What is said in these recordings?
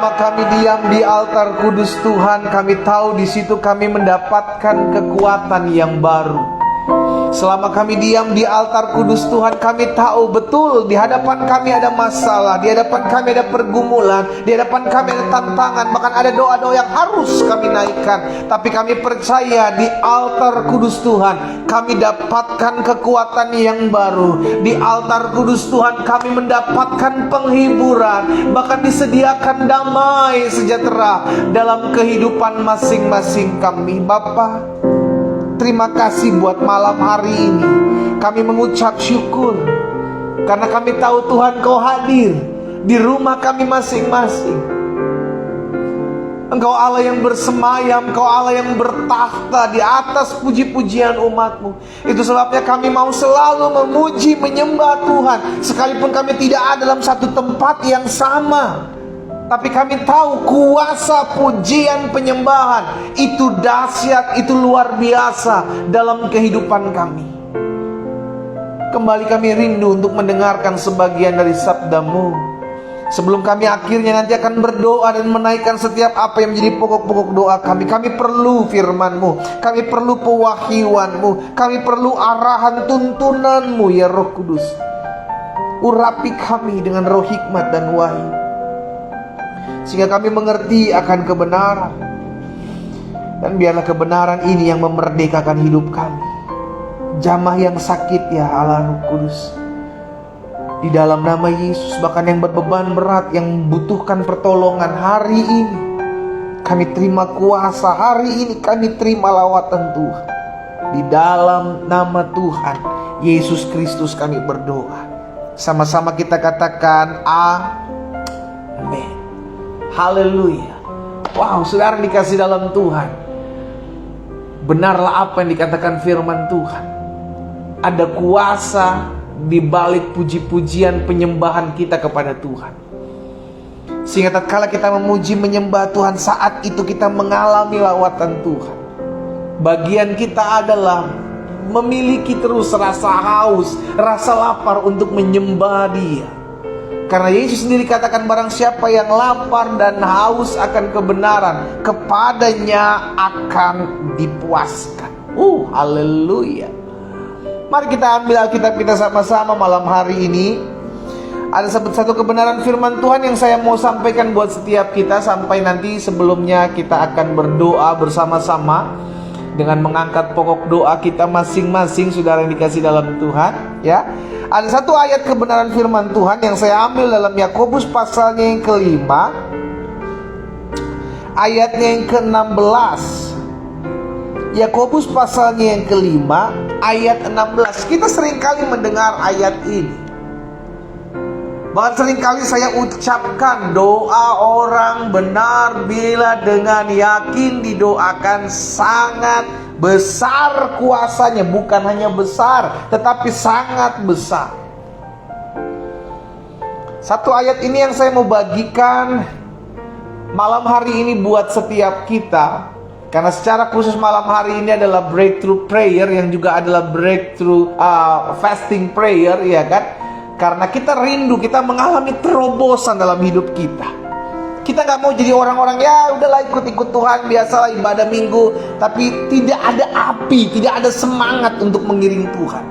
Selama kami diam di altar kudus Tuhan, kami tahu di situ kami mendapatkan kekuatan yang baru. Selama kami diam di altar kudus Tuhan, kami tahu betul di hadapan kami ada masalah, di hadapan kami ada pergumulan, di hadapan kami ada tantangan, bahkan ada doa-doa yang harus kami naikkan. Tapi kami percaya di altar kudus Tuhan kami dapatkan kekuatan yang baru. Di altar kudus Tuhan kami mendapatkan penghiburan, bahkan disediakan damai sejahtera dalam kehidupan masing-masing kami. Bapa, terima kasih buat malam hari ini. Kami mengucap syukur karena kami tahu Tuhan Kau hadir di rumah kami masing-masing. Engkau Allah yang bersemayam, Engkau Allah yang bertakhta di atas puji-pujian umat-Mu. Itu sebabnya kami mau selalu memuji, menyembah Tuhan, sekalipun kami tidak ada dalam satu tempat yang sama. Tapi kami tahu kuasa pujian penyembahan itu dahsyat, itu luar biasa dalam kehidupan kami. Kembali kami rindu untuk mendengarkan sebagian dari sabda-Mu. Sebelum kami akhirnya nanti akan berdoa dan menaikkan setiap apa yang menjadi pokok-pokok doa kami. Kami perlu firman-Mu, kami perlu pewahyuan-Mu, kami perlu arahan tuntunan-Mu ya Roh Kudus. Urapi kami dengan roh hikmat dan wahyu, sehingga kami mengerti akan kebenaran. Dan biarlah kebenaran ini yang memerdekakan hidup kami. Jamah yang sakit ya Allah Roh Kudus, di dalam nama Yesus, bahkan yang berbeban berat, yang membutuhkan pertolongan hari ini, kami terima kuasa. Hari ini kami terima lawatan Tuhan. Di dalam nama Tuhan Yesus Kristus kami berdoa. Sama-sama kita katakan amin. Haleluya. Wow, saudara dikasih dalam Tuhan, benarlah apa yang dikatakan firman Tuhan. Ada kuasa di balik puji-pujian penyembahan kita kepada Tuhan, sehingga tatkala kita memuji menyembah Tuhan, saat itu kita mengalami lawatan Tuhan. Bagian kita adalah memiliki terus rasa haus, rasa lapar untuk menyembah Dia. Karena Yesus sendiri katakan, barang siapa yang lapar dan haus akan kebenaran, kepadanya akan dipuaskan. Haleluya. Mari kita ambil Alkitab kita sama-sama malam hari ini. Ada satu kebenaran firman Tuhan yang saya mau sampaikan buat setiap kita. Sampai nanti sebelumnya kita akan berdoa bersama-sama dengan mengangkat pokok doa kita masing-masing, saudara yang dikasih dalam Tuhan, ya. Ada satu ayat kebenaran firman Tuhan yang saya ambil dalam Yakobus pasalnya yang kelima, ayatnya yang ke-16. Yakobus pasalnya yang kelima, ayat 16. Kita seringkali mendengar ayat ini. Bahkan seringkali saya ucapkan, doa orang benar bila dengan yakin didoakan sangat besar kuasanya. Bukan hanya besar, tetapi sangat besar. Satu ayat ini yang saya mau bagikan malam hari ini buat setiap kita. Karena secara khusus malam hari ini adalah breakthrough prayer, yang juga adalah breakthrough fasting prayer, ya kan? Karena kita rindu, kita mengalami terobosan dalam hidup kita. Kita gak mau jadi orang-orang, ya udahlah ikut-ikut Tuhan, biasalah ibadah minggu, tapi tidak ada api, tidak ada semangat untuk mengiring Tuhan.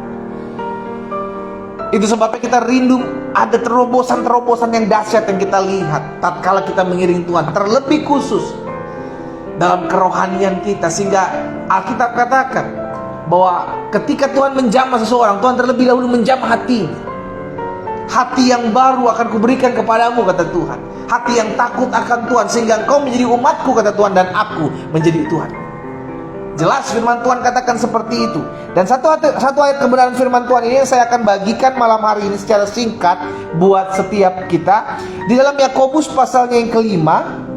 Itu sebabnya kita rindu ada terobosan-terobosan yang dahsyat yang kita lihat tatkala kita mengiring Tuhan, terlebih khusus dalam kerohanian kita. Sehingga Alkitab katakan bahwa ketika Tuhan menjamah seseorang, Tuhan terlebih dahulu menjamah hatinya. Hati yang baru akan kuberikan kepadamu, kata Tuhan. Hati yang takut akan Tuhan, sehingga engkau menjadi umatku, kata Tuhan, dan aku menjadi Tuhan. Jelas firman Tuhan katakan seperti itu. Dan satu ayat kebenaran firman Tuhan ini yang saya akan bagikan malam hari ini secara singkat buat setiap kita. Di dalam Yakobus pasalnya yang kelima,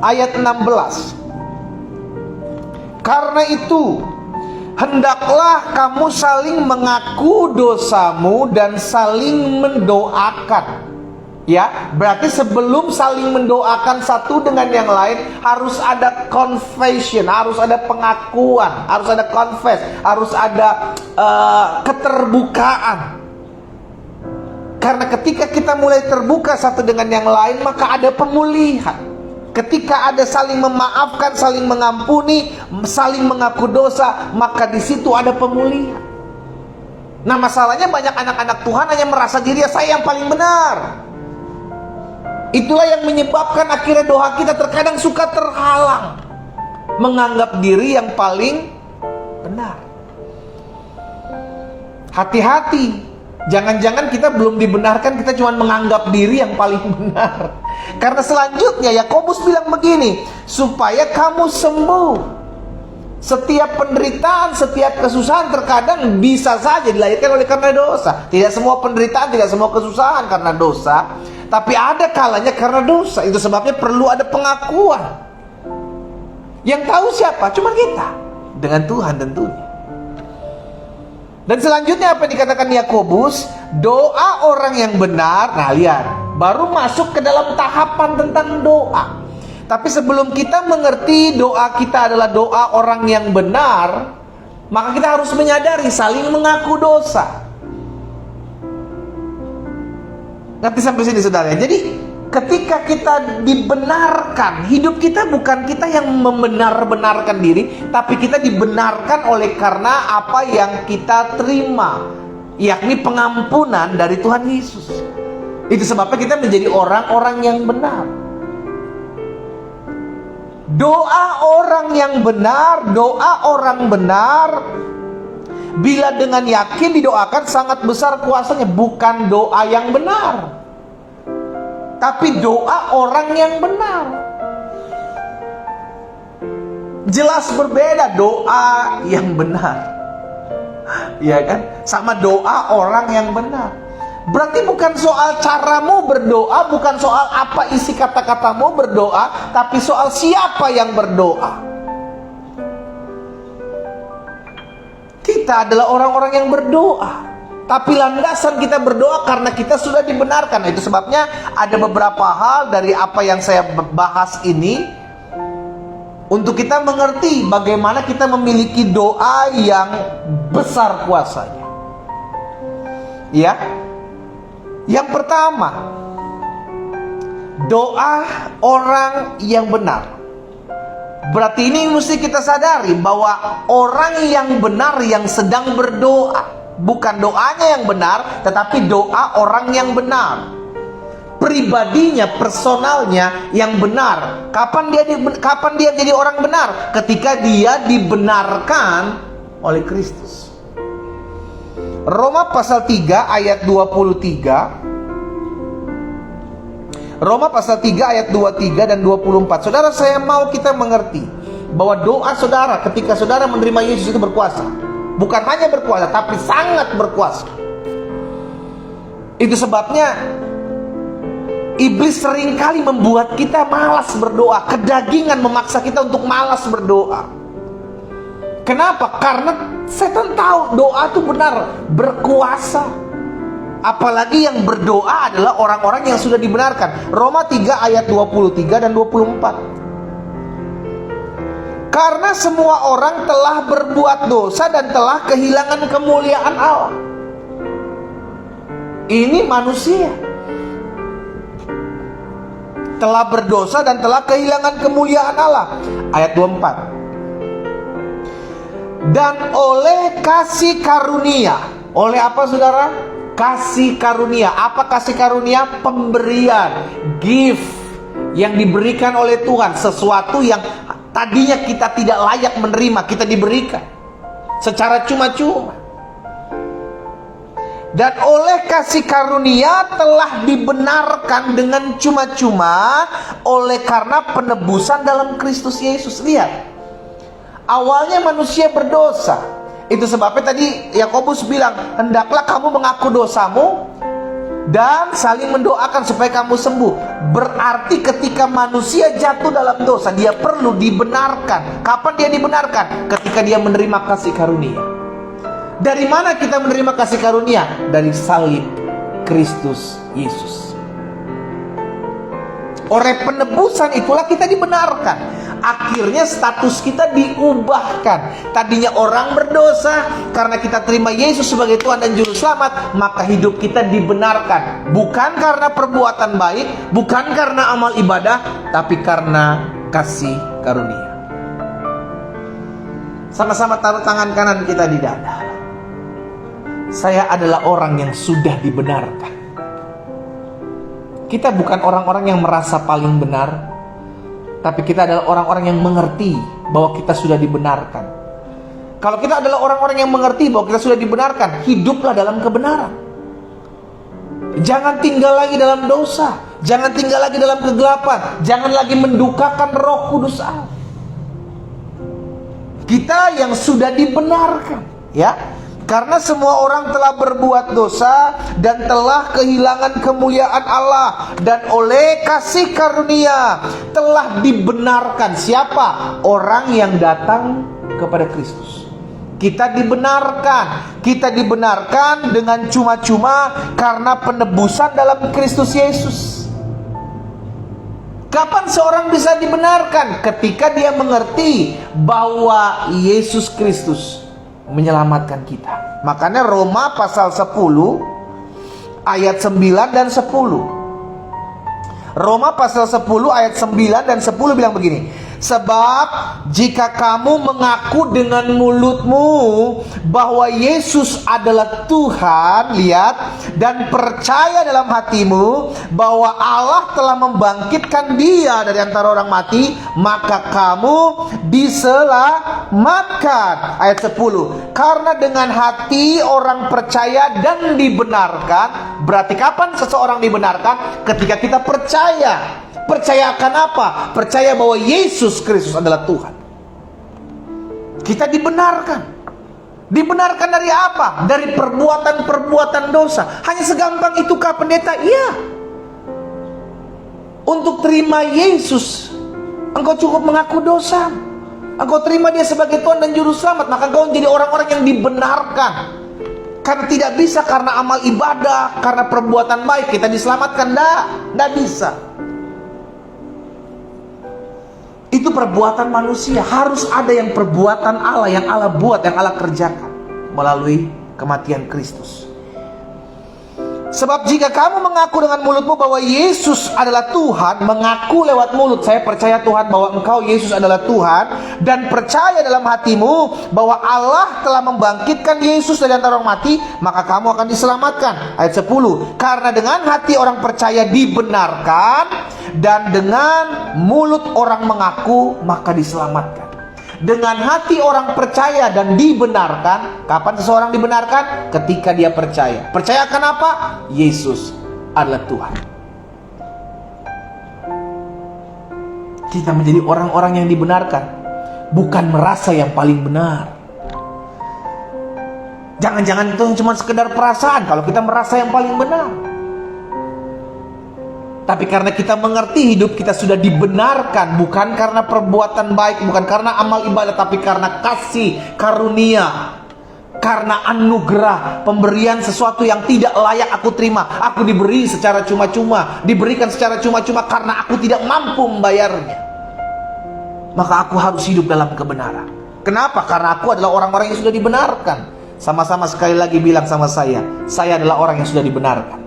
ayat 16. Karena itu, hendaklah kamu saling mengaku dosamu dan saling mendoakan. Ya, berarti sebelum saling mendoakan satu dengan yang lain, harus ada confession, harus ada pengakuan, harus ada confess, harus ada keterbukaan. Karena ketika kita mulai terbuka satu dengan yang lain, maka ada pemulihan. Ketika ada saling memaafkan, saling mengampuni, saling mengaku dosa, maka di situ ada pemulihan. Nah, masalahnya banyak anak-anak Tuhan hanya merasa diri saya yang paling benar. Itulah yang menyebabkan akhirnya doa kita terkadang suka terhalang, menganggap diri yang paling benar. Hati-hati, jangan-jangan kita belum dibenarkan, kita cuma menganggap diri yang paling benar. Karena selanjutnya Yakobus bilang begini, supaya kamu sembuh. Setiap penderitaan, setiap kesusahan terkadang bisa saja dilahirkan oleh karena dosa. Tidak semua penderitaan, tidak semua kesusahan karena dosa, tapi ada kalanya karena dosa. Itu sebabnya perlu ada pengakuan. Yang tahu siapa? Cuma kita, dengan Tuhan tentunya. Dan selanjutnya apa yang dikatakan Yakobus? Doa orang yang benar. Nah, lihat, baru masuk ke dalam tahapan tentang doa. Tapi sebelum kita mengerti doa kita adalah doa orang yang benar, maka kita harus menyadari saling mengaku dosa. Ngerti sampai sini saudara? Jadi ketika kita dibenarkan, hidup kita bukan kita yang membenar-benarkan diri, tapi kita dibenarkan oleh karena apa yang kita terima, yakni pengampunan dari Tuhan Yesus. Itu sebabnya kita menjadi orang-orang yang benar. Doa orang yang benar, doa orang benar, bila dengan yakin didoakan sangat besar kuasanya. Bukan doa yang benar, tapi doa orang yang benar. Jelas berbeda doa yang benar, ya kan, sama doa orang yang benar. Berarti bukan soal caramu berdoa, bukan soal apa isi kata-katamu berdoa, tapi soal siapa yang berdoa. Kita adalah orang-orang yang berdoa, tapi landasan kita berdoa karena kita sudah dibenarkan. Itu sebabnya ada beberapa hal dari apa yang saya bahas ini, untuk kita mengerti bagaimana kita memiliki doa yang besar kuasanya. Ya, yang pertama, doa orang yang benar. Berarti ini mesti kita sadari bahwa orang yang benar yang sedang berdoa, bukan doanya yang benar, tetapi doa orang yang benar. Pribadinya, personalnya yang benar. Kapan dia jadi orang benar? Ketika dia dibenarkan oleh Kristus. Roma pasal 3 ayat 23. Roma pasal 3 ayat 23 dan 24. Saudara, saya mau kita mengerti bahwa doa saudara ketika saudara menerima Yesus itu berkuasa. Bukan hanya berkuasa, tapi sangat berkuasa. Itu sebabnya iblis seringkali membuat kita malas berdoa. Kedagingan memaksa kita untuk malas berdoa. Kenapa? Karena setan tahu doa itu benar, berkuasa. Apalagi yang berdoa adalah orang-orang yang sudah dibenarkan. Roma 3 ayat 23 dan 24. Karena semua orang telah berbuat dosa dan telah kehilangan kemuliaan Allah. Ini manusia telah berdosa dan telah kehilangan kemuliaan Allah. Ayat 24. Dan oleh kasih karunia. Oleh apa saudara? Kasih karunia. Apa kasih karunia? Pemberian, gift yang diberikan oleh Tuhan. Sesuatu yang tadinya kita tidak layak menerima, kita diberikan secara cuma-cuma. Dan oleh kasih karunia telah dibenarkan dengan cuma-cuma oleh karena penebusan dalam Kristus Yesus. Lihat, awalnya manusia berdosa. Itu sebabnya tadi Yakobus bilang, hendaklah kamu mengaku dosamu dan saling mendoakan supaya kamu sembuh. Berarti ketika manusia jatuh dalam dosa, dia perlu dibenarkan. Kapan dia dibenarkan? Ketika dia menerima kasih karunia. Dari mana kita menerima kasih karunia? Dari salib Kristus Yesus. Oleh penebusan itulah kita dibenarkan. akhirnya status kita diubahkan. Tadinya orang berdosa, karena kita terima Yesus sebagai Tuhan dan Juru Selamat, maka hidup kita dibenarkan. Bukan karena perbuatan baik, bukan karena amal ibadah, tapi karena kasih karunia. Sama-sama taruh tangan kanan kita di dada. Saya adalah orang yang sudah dibenarkan. Kita bukan orang-orang yang merasa paling benar, tapi kita adalah orang-orang yang mengerti bahwa kita sudah dibenarkan. Kalau kita adalah orang-orang yang mengerti bahwa kita sudah dibenarkan, hiduplah dalam kebenaran. Jangan tinggal lagi dalam dosa, jangan tinggal lagi dalam kegelapan, jangan lagi mendukakan Roh Kudus Allah. Kita yang sudah dibenarkan, ya. Karena semua orang telah berbuat dosa dan telah kehilangan kemuliaan Allah, dan oleh kasih karunia telah dibenarkan. Siapa? Orang yang datang kepada Kristus. Kita dibenarkan dengan cuma-cuma karena penebusan dalam Kristus Yesus. Kapan seorang bisa dibenarkan? Ketika dia mengerti bahwa Yesus Kristus menyelamatkan kita. Makanya Roma pasal 10 ayat 9 dan 10. Roma pasal 10 ayat 9 dan 10 bilang begini. Sebab jika kamu mengaku dengan mulutmu bahwa Yesus adalah Tuhan, lihat, dan percaya dalam hatimu bahwa Allah telah membangkitkan Dia dari antara orang mati, maka kamu diselamatkan. Ayat 10. Karena dengan hati orang percaya dan dibenarkan. Berarti kapan seseorang dibenarkan? Ketika kita percaya. Percaya akan apa? Percaya bahwa Yesus Kristus adalah Tuhan. Kita dibenarkan. Dibenarkan dari apa? Dari perbuatan-perbuatan dosa. Hanya segampang itukah pendeta? Iya. Untuk terima Yesus, engkau cukup mengaku dosa. Engkau terima Dia sebagai Tuhan dan Juru Selamat, maka engkau menjadi orang-orang yang dibenarkan. Karena tidak bisa karena amal ibadah, karena perbuatan baik kita diselamatkan. Tidak bisa. Itu perbuatan manusia. Harus ada yang perbuatan Allah, yang Allah buat, yang Allah kerjakan melalui kematian Kristus. Sebab jika kamu mengaku dengan mulutmu bahwa Yesus adalah Tuhan, mengaku lewat mulut, saya percaya Tuhan bahwa engkau Yesus adalah Tuhan, dan percaya dalam hatimu bahwa Allah telah membangkitkan Yesus dari antara orang mati, maka kamu akan diselamatkan. Ayat 10. Karena dengan hati orang percaya dibenarkan, dan dengan mulut orang mengaku, maka diselamatkan. Dengan hati orang percaya dan dibenarkan. Kapan seseorang dibenarkan? Ketika dia percaya. Percaya akan apa? Yesus adalah Tuhan. Kita menjadi orang-orang yang dibenarkan, bukan merasa yang paling benar. Jangan-jangan itu cuma sekedar perasaan kalau kita merasa yang paling benar. Tapi karena kita mengerti hidup kita sudah dibenarkan, bukan karena perbuatan baik, bukan karena amal ibadah, tapi karena kasih karunia, karena anugerah, pemberian sesuatu yang tidak layak aku terima. Aku diberi secara cuma-cuma, diberikan secara cuma-cuma karena aku tidak mampu membayarnya. Maka aku harus hidup dalam kebenaran. Kenapa? Karena aku adalah orang-orang yang sudah dibenarkan. Sama-sama sekali lagi bilang sama saya adalah orang yang sudah dibenarkan.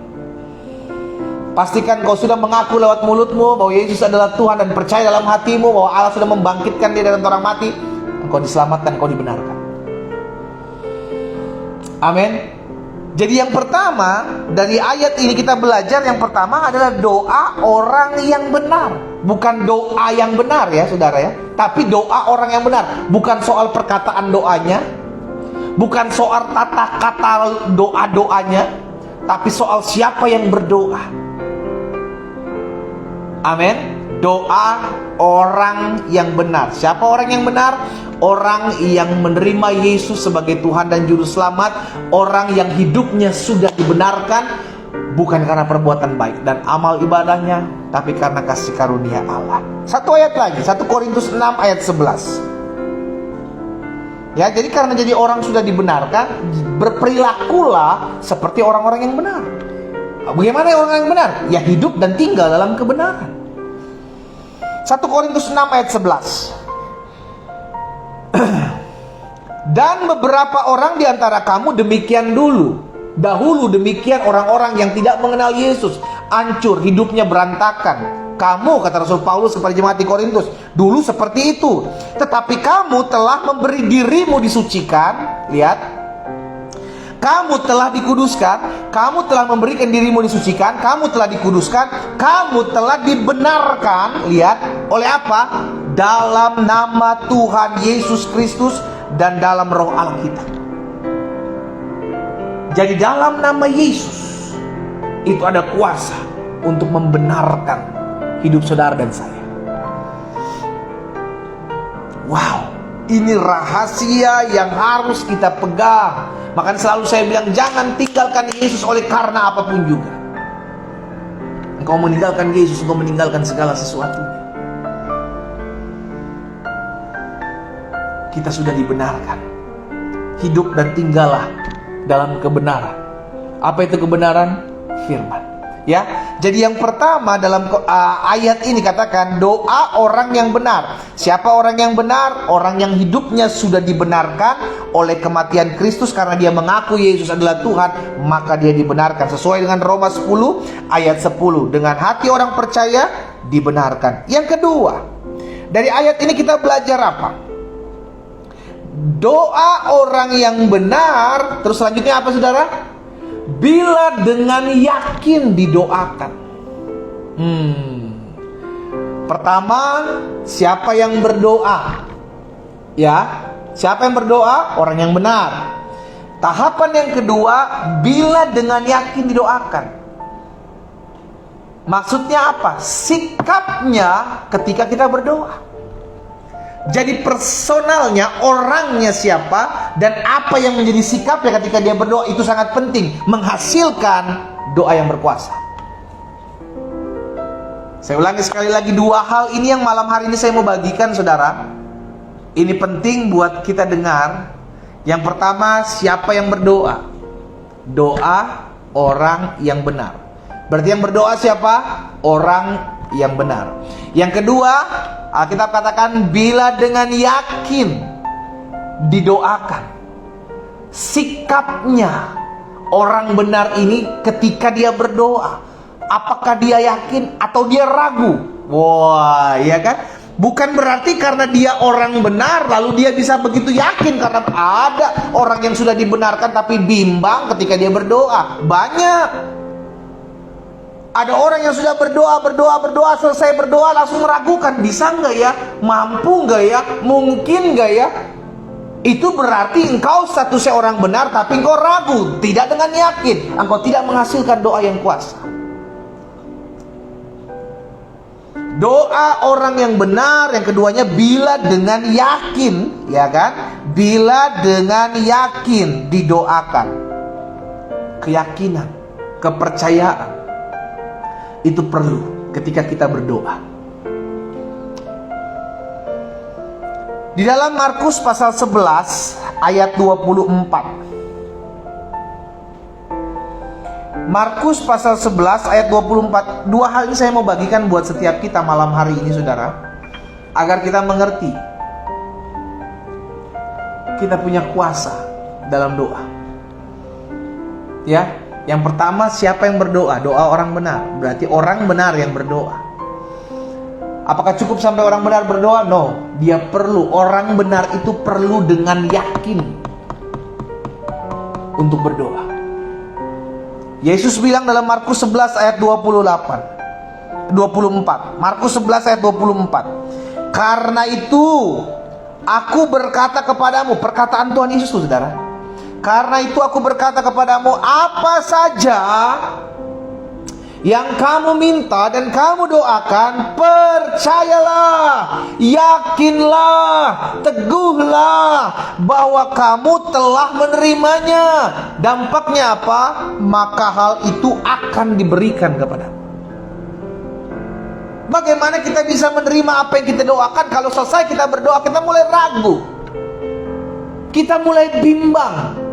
Pastikan kau sudah mengaku lewat mulutmu bahwa Yesus adalah Tuhan, dan percaya dalam hatimu bahwa Allah sudah membangkitkan Dia dari orang mati. Engkau diselamatkan, engkau dibenarkan. Amin. Jadi yang pertama dari ayat ini kita belajar, yang pertama adalah doa orang yang benar. Bukan doa yang benar ya saudara ya, tapi doa orang yang benar. Bukan soal perkataan doanya, bukan soal tata kata doa-doanya, tapi soal siapa yang berdoa. Amin. Doa orang yang benar. Siapa orang yang benar? Orang yang menerima Yesus sebagai Tuhan dan Juru Selamat. Orang yang hidupnya sudah dibenarkan, bukan karena perbuatan baik dan amal ibadahnya, tapi karena kasih karunia Allah. Satu ayat lagi, 1 Korintus 6 ayat 11. Ya, jadi karena jadi orang sudah dibenarkan, berperilakulah seperti orang-orang yang benar. Bagaimana orang yang benar? Ya hidup dan tinggal dalam kebenaran. 1 Korintus 6 ayat 11. Dan beberapa orang di antara kamu demikian dahulu demikian orang-orang yang tidak mengenal Yesus, hancur, hidupnya berantakan. Kamu, kata Rasul Paulus kepada jemaat di Korintus, dulu seperti itu. Tetapi kamu telah memberi dirimu disucikan. Lihat, kamu telah dikuduskan, kamu telah memberikan dirimu disucikan, kamu telah dikuduskan, kamu telah dibenarkan. Lihat, oleh apa? Dalam nama Tuhan Yesus Kristus dan dalam roh Allah kita. Jadi dalam nama Yesus itu ada kuasa untuk membenarkan hidup saudara dan saya. Wow, ini rahasia yang harus kita pegang. Makanya selalu saya bilang, jangan tinggalkan Yesus oleh karena apapun juga. Engkau meninggalkan Yesus, engkau meninggalkan segala sesuatunya. Kita sudah dibenarkan. Hidup dan tinggallah dalam kebenaran. Apa itu kebenaran? Firman. Ya, jadi yang pertama dalam ayat ini katakan doa orang yang benar. Siapa orang yang benar? Orang yang hidupnya sudah dibenarkan oleh kematian Kristus karena dia mengaku Yesus adalah Tuhan, maka dia dibenarkan sesuai dengan Roma 10 ayat 10. Dengan hati orang percaya dibenarkan. Yang kedua, dari ayat ini kita belajar apa? Doa orang yang benar. Terus selanjutnya apa, saudara? Bila dengan yakin didoakan. Pertama, siapa yang berdoa? Ya, siapa yang berdoa? Orang yang benar. Tahapan yang kedua, bila dengan yakin didoakan. Maksudnya apa? Sikapnya ketika kita berdoa. Jadi personalnya, orangnya siapa dan apa yang menjadi sikapnya ketika dia berdoa itu sangat penting, menghasilkan doa yang berkuasa. Saya ulangi sekali lagi, dua hal ini yang malam hari ini saya mau bagikan, saudara. Ini penting buat kita dengar. Yang pertama, siapa yang berdoa? Doa orang yang benar. Berarti yang berdoa siapa? Orang yang benar. Yang kedua, Alkitab katakan bila dengan yakin didoakan. Sikapnya orang benar ini ketika dia berdoa, apakah dia yakin atau dia ragu? Wah, ya kan? Bukan berarti karena dia orang benar lalu dia bisa begitu yakin, karena ada orang yang sudah dibenarkan tapi bimbang ketika dia berdoa. Banyak. Ada orang yang sudah berdoa, selesai berdoa langsung meragukan. Bisa nggak ya? Mampu nggak ya? Mungkin nggak ya? Itu berarti engkau statusnya orang benar, tapi engkau ragu. Tidak dengan yakin. Engkau tidak menghasilkan doa yang kuasa. Doa orang yang benar, yang keduanya bila dengan yakin, ya kan? Bila dengan yakin didoakan. Keyakinan, kepercayaan. Itu perlu ketika kita berdoa. Di dalam Markus pasal 11 ayat 24. Markus pasal 11 ayat 24. Dua hal ini saya mau bagikan buat setiap kita malam hari ini, saudara, agar kita mengerti kita punya kuasa dalam doa. Ya. Yang pertama, siapa yang berdoa? Doa orang benar. Berarti orang benar yang berdoa. Apakah cukup sampai orang benar berdoa? No. Dia perlu, orang benar itu perlu dengan yakin untuk berdoa. Yesus bilang dalam Markus 11 ayat 24. Markus 11 ayat 24. Karena itu aku berkata kepadamu. Perkataan Tuhan Yesus, saudara. Karena itu aku berkata kepadamu, apa saja yang kamu minta dan kamu doakan, percayalah, yakinlah, teguhlah bahwa kamu telah menerimanya. Dampaknya apa? Maka hal itu akan diberikan kepadamu. Bagaimana kita bisa menerima apa yang kita doakan kalau selesai kita berdoa kita mulai ragu, kita mulai bimbang?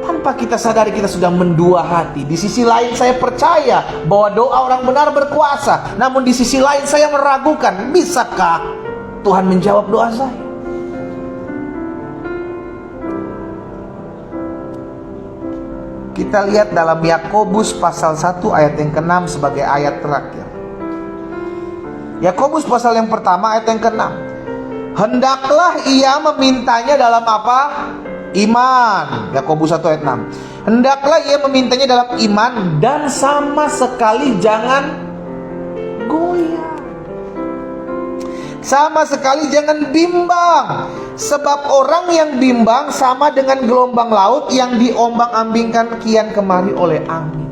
Tanpa kita sadari kita sudah mendua hati. Di sisi lain saya percaya bahwa doa orang benar berkuasa. Namun di sisi lain saya meragukan, bisakah Tuhan menjawab doa saya? Kita lihat dalam Yakobus pasal 1 ayat yang ke-6 sebagai ayat terakhir. Yakobus pasal yang pertama ayat yang ke-6. Hendaklah ia memintanya dalam apa? Iman. Yakobus 1 ayat 6. Hendaklah ia memintanya dalam iman dan sama sekali jangan goyah. Sama sekali jangan bimbang. Sebab orang yang bimbang sama dengan gelombang laut yang diombang-ambingkan kian kemari oleh angin.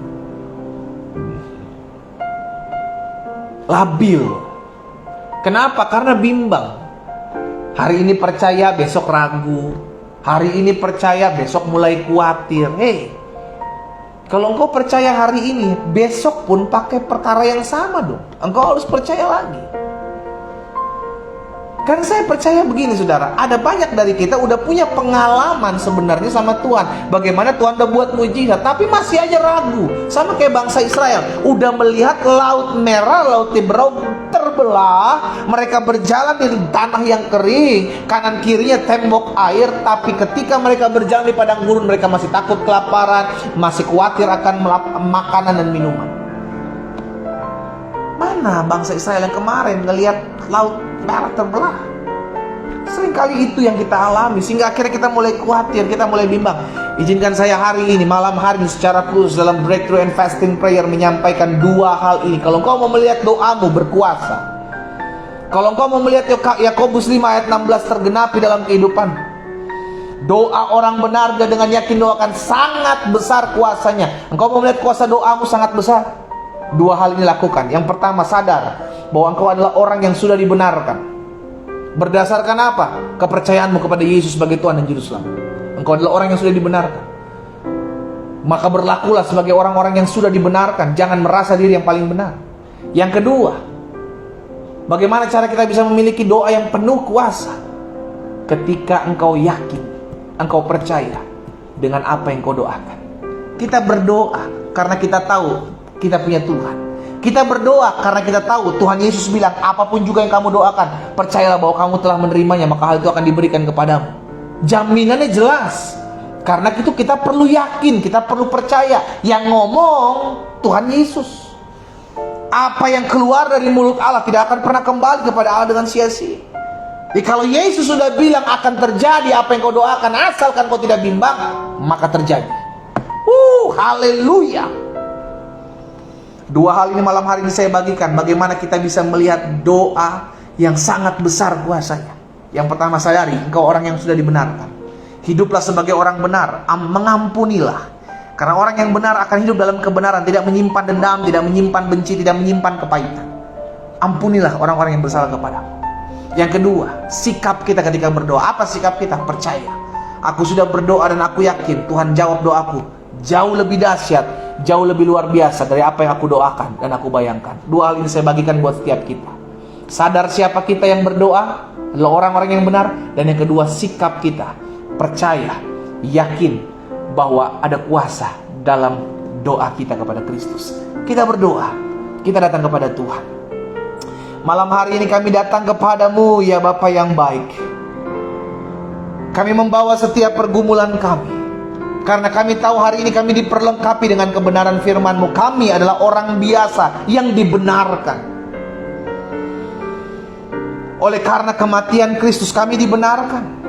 Labil. Kenapa? Karena bimbang. Hari ini percaya, besok ragu. Hari ini percaya, besok mulai khawatir. Kalau engkau percaya hari ini, besok pun pakai perkara yang sama dong. Engkau harus percaya lagi. Kan saya percaya begini saudara, ada banyak dari kita udah punya pengalaman sebenarnya sama Tuhan. Bagaimana Tuhan udah buat mujizat, tapi masih aja ragu. Sama kayak bangsa Israel, udah melihat laut merah, laut Tiberau terbelah. Mereka berjalan di tanah yang kering, kanan kirinya tembok air. Tapi ketika mereka berjalan di padang gurun, mereka masih takut kelaparan, masih khawatir akan makanan dan minuman. Mana bangsa Israel yang kemarin ngelihat laut merah terbelah? Seringkali itu yang kita alami, sehingga akhirnya kita mulai khawatir, kita mulai bimbang. Izinkan saya hari ini, malam hari ini secara khusus dalam Breakthrough and Fasting Prayer menyampaikan dua hal ini. Kalau engkau mau melihat doamu berkuasa, kalau engkau mau melihat Yakobus 5 ayat 16 tergenapi dalam kehidupan, doa orang benar dengan yakin doakan sangat besar kuasanya. Engkau mau melihat kuasa doamu sangat besar, dua hal ini lakukan. Yang pertama, sadar bahwa engkau adalah orang yang sudah dibenarkan. Berdasarkan apa? Kepercayaanmu kepada Yesus sebagai Tuhan dan Juru Selamat. Engkau adalah orang yang sudah dibenarkan. Maka berlakulah sebagai orang-orang yang sudah dibenarkan. Jangan merasa diri yang paling benar. Yang kedua, bagaimana cara kita bisa memiliki doa yang penuh kuasa? Ketika engkau yakin, engkau percaya dengan apa yang kau doakan. Kita berdoa karena kita tahu kita punya Tuhan. Kita berdoa karena kita tahu Tuhan Yesus bilang, apapun juga yang kamu doakan, percayalah bahwa kamu telah menerimanya, maka hal itu akan diberikan kepadamu. Jaminannya jelas. Karena itu kita perlu yakin, kita perlu percaya. Yang ngomong Tuhan Yesus. Apa yang keluar dari mulut Allah tidak akan pernah kembali kepada Allah dengan sia-sia. Jadi kalau Yesus sudah bilang akan terjadi apa yang kau doakan, asalkan kau tidak bimbang, maka terjadi. Haleluya. Dua hal ini malam hari ini saya bagikan, bagaimana kita bisa melihat doa yang sangat besar kuasanya. Yang pertama, sadari engkau orang yang sudah dibenarkan. Hiduplah sebagai orang benar, mengampunilah. Karena orang yang benar akan hidup dalam kebenaran, tidak menyimpan dendam, tidak menyimpan benci, tidak menyimpan kepahitan. Ampunilah orang-orang yang bersalah kepadamu. Yang kedua, sikap kita ketika berdoa. Apa sikap kita? Percaya. Aku sudah berdoa dan aku yakin Tuhan jawab doaku. Jauh lebih dahsyat, jauh lebih luar biasa dari apa yang aku doakan dan aku bayangkan. Dua hal ini saya bagikan buat setiap kita. Sadar siapa kita yang berdoa adalah orang-orang yang benar. Dan yang kedua, sikap kita. Percaya, yakin bahwa ada kuasa dalam doa kita kepada Kristus. Kita berdoa, kita datang kepada Tuhan. Malam hari ini kami datang kepadamu ya Bapa yang baik. Kami membawa setiap pergumulan kami. Karena kami tahu hari ini kami diperlengkapi dengan kebenaran firman-Mu. Kami adalah orang biasa yang dibenarkan. Oleh karena kematian Kristus kami dibenarkan.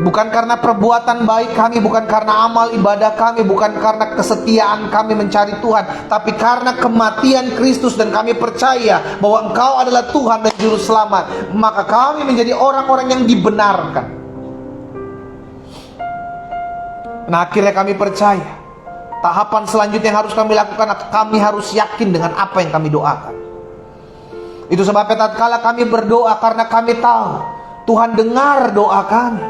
Bukan karena perbuatan baik kami, bukan karena amal ibadah kami, bukan karena kesetiaan kami mencari Tuhan, tapi karena kematian Kristus dan kami percaya bahwa Engkau adalah Tuhan dan Juru Selamat. Maka kami menjadi orang-orang yang dibenarkan. Nah, akhirnya kami percaya tahapan selanjutnya yang harus kami lakukan, kami harus yakin dengan apa yang kami doakan. Itu sebabnya tatkala kami berdoa karena kami tahu Tuhan dengar doa kami.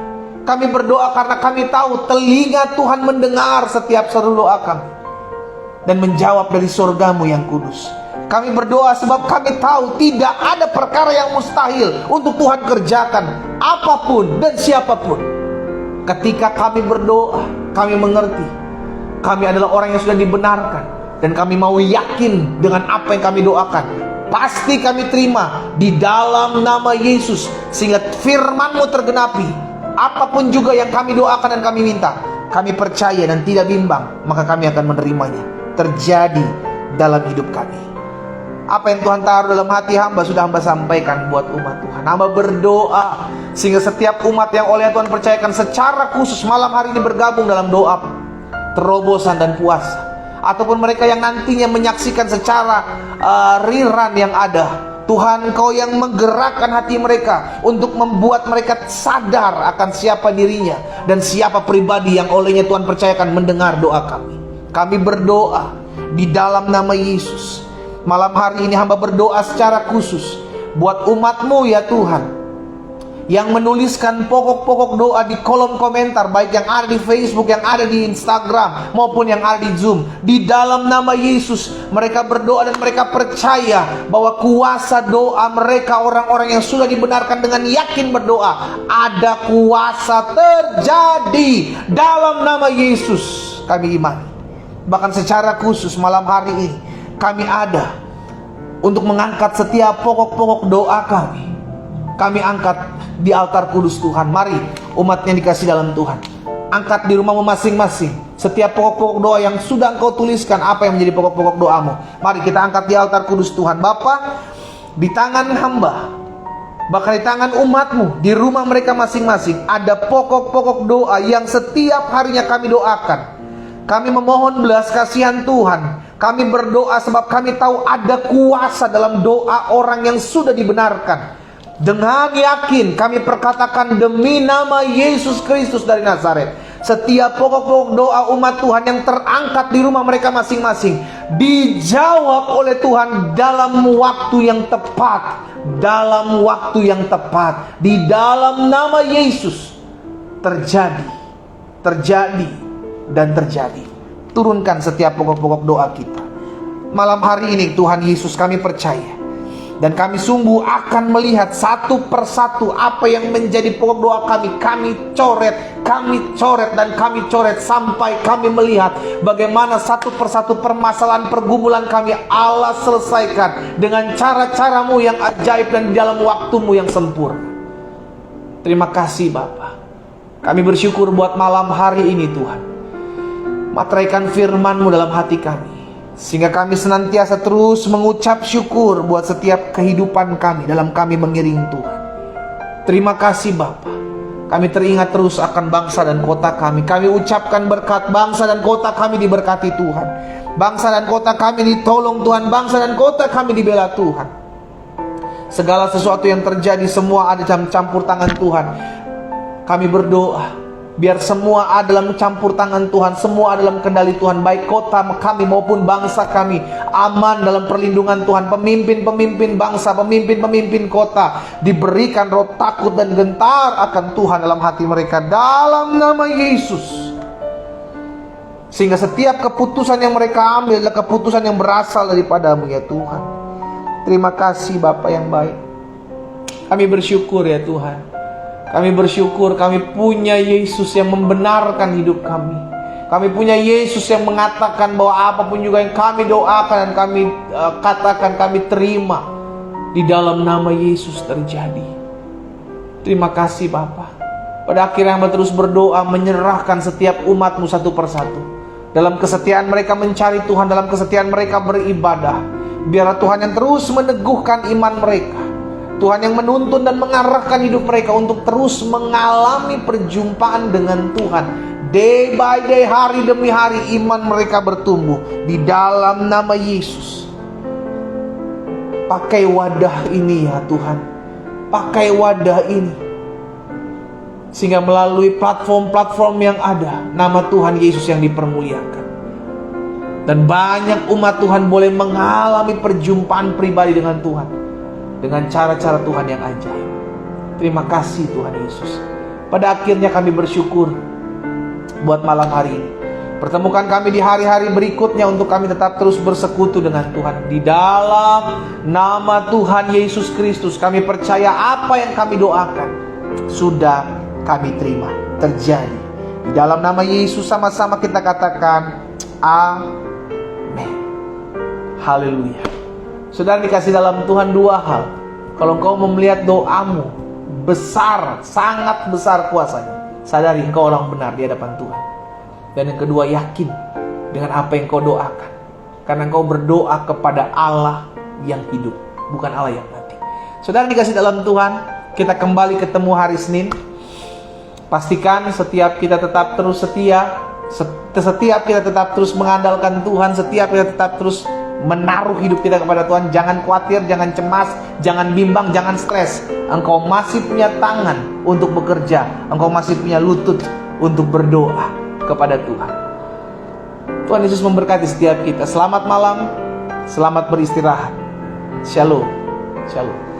Kami berdoa karena kami tahu telinga Tuhan mendengar setiap seru doa kami dan menjawab dari surga-Mu yang kudus. Kami berdoa sebab kami tahu tidak ada perkara yang mustahil untuk Tuhan kerjakan, apapun dan siapapun. Ketika kami berdoa, kami mengerti kami adalah orang yang sudah dibenarkan, dan kami mau yakin dengan apa yang kami doakan. Pasti kami terima di dalam nama Yesus, sehingga firman-Mu tergenapi. Apapun juga yang kami doakan dan kami minta, kami percaya dan tidak bimbang, maka kami akan menerimanya terjadi dalam hidup kami. Apa yang Tuhan taruh dalam hati hamba sudah hamba sampaikan buat umat Tuhan. Hamba berdoa sehingga setiap umat yang oleh Tuhan percayakan secara khusus malam hari ini bergabung dalam doa terobosan dan puasa, ataupun mereka yang nantinya menyaksikan secara rerun yang ada, Tuhan, Engkau yang menggerakkan hati mereka untuk membuat mereka sadar akan siapa dirinya dan siapa pribadi yang olehnya Tuhan percayakan mendengar doa kami. Kami berdoa di dalam nama Yesus. Malam hari ini hamba berdoa secara khusus buat umat-Mu ya Tuhan, yang menuliskan pokok-pokok doa di kolom komentar, baik yang ada di Facebook, yang ada di Instagram, maupun yang ada di Zoom. Di dalam nama Yesus, mereka berdoa dan mereka percaya bahwa kuasa doa mereka, orang-orang yang sudah dibenarkan dengan yakin berdoa, ada kuasa terjadi dalam nama Yesus. Kami imani. Bahkan secara khusus malam hari ini kami ada untuk mengangkat setiap pokok-pokok doa kami. Kami angkat di altar kudus Tuhan. Mari umatnya dikasih dalam Tuhan, angkat di rumahmu masing-masing setiap pokok-pokok doa yang sudah Engkau tuliskan. Apa yang menjadi pokok-pokok doamu? Mari kita angkat di altar kudus Tuhan. Bapa, di tangan hamba, bahkan di tangan umatmu, di rumah mereka masing-masing, ada pokok-pokok doa yang setiap harinya kami doakan. Kami memohon belas kasihan Tuhan. Kami berdoa sebab kami tahu ada kuasa dalam doa orang yang sudah dibenarkan. Dengan yakin kami perkatakan demi nama Yesus Kristus dari Nazaret, setiap pokok-pokok doa umat Tuhan yang terangkat di rumah mereka masing-masing dijawab oleh Tuhan dalam waktu yang tepat. Dalam waktu yang tepat, di dalam nama Yesus, terjadi dan terjadi. Turunkan setiap pokok-pokok doa kita malam hari ini Tuhan Yesus. Kami percaya dan kami sungguh akan melihat satu persatu apa yang menjadi pokok doa kami. Kami coret dan kami coret sampai kami melihat bagaimana satu persatu permasalahan pergumulan kami Allah selesaikan dengan cara-caramu yang ajaib dan di dalam waktumu yang sempurna. Terima kasih Bapa. Kami bersyukur buat malam hari ini Tuhan. Materaikan firman-Mu dalam hati kami, sehingga kami senantiasa terus mengucap syukur buat setiap kehidupan kami dalam kami mengiring Tuhan. Terima kasih Bapa. Kami teringat terus akan bangsa dan kota kami. Kami ucapkan berkat, bangsa dan kota kami diberkati Tuhan. Bangsa dan kota kami ditolong Tuhan. Bangsa dan kota kami dibela Tuhan. Segala sesuatu yang terjadi semua ada dalam campur tangan Tuhan. Kami berdoa biar semua ada dalam campur tangan Tuhan, semua ada dalam kendali Tuhan, baik kota kami maupun bangsa kami aman dalam perlindungan Tuhan. Pemimpin-pemimpin bangsa, pemimpin-pemimpin kota diberikan roh takut dan gentar akan Tuhan dalam hati mereka dalam nama Yesus, sehingga setiap keputusan yang mereka ambil adalah keputusan yang berasal daripada-Mu ya Tuhan. Terima kasih Bapa yang baik. Kami bersyukur ya Tuhan. Kami bersyukur kami punya Yesus yang membenarkan hidup kami. Kami punya Yesus yang mengatakan bahwa apapun juga yang kami doakan dan kami katakan kami terima. Di dalam nama Yesus terjadi. Terima kasih Bapa. Pada akhirnya hamba terus berdoa menyerahkan setiap umat-Mu satu persatu. Dalam kesetiaan mereka mencari Tuhan, dalam kesetiaan mereka beribadah. Biarlah Tuhan yang terus meneguhkan iman mereka. Tuhan yang menuntun dan mengarahkan hidup mereka untuk terus mengalami perjumpaan dengan Tuhan. Day by day, hari demi hari, iman mereka bertumbuh. Di dalam nama Yesus. Pakai wadah ini ya Tuhan. Pakai wadah ini. Sehingga melalui platform-platform yang ada, nama Tuhan Yesus yang dipermuliakan. Dan banyak umat Tuhan boleh mengalami perjumpaan pribadi dengan Tuhan. Dengan cara-cara Tuhan yang ajaib. Terima kasih Tuhan Yesus. Pada akhirnya kami bersyukur buat malam hari ini. Pertemukan kami di hari-hari berikutnya untuk kami tetap terus bersekutu dengan Tuhan. Di dalam nama Tuhan Yesus Kristus kami percaya apa yang kami doakan sudah kami terima, terjadi. Di dalam nama Yesus sama-sama kita katakan Amin. Haleluya. Saudara dikasih dalam Tuhan dua hal. Kalau engkau melihat doamu besar, sangat besar kuasanya, sadari engkau orang benar di hadapan Tuhan. Dan yang kedua, yakin dengan apa yang kau doakan. Karena engkau berdoa kepada Allah yang hidup, bukan Allah yang mati. Saudara dikasih dalam Tuhan, kita kembali ketemu hari Senin. Pastikan setiap kita tetap terus setia, setiap kita tetap terus mengandalkan Tuhan, setiap kita tetap terus menaruh hidup kita kepada Tuhan. Jangan khawatir, jangan cemas, jangan bimbang, jangan stres. Engkau masih punya tangan untuk bekerja, engkau masih punya lutut untuk berdoa kepada Tuhan. Tuhan Yesus memberkati setiap kita. Selamat malam, selamat beristirahat. Shalom, shalom.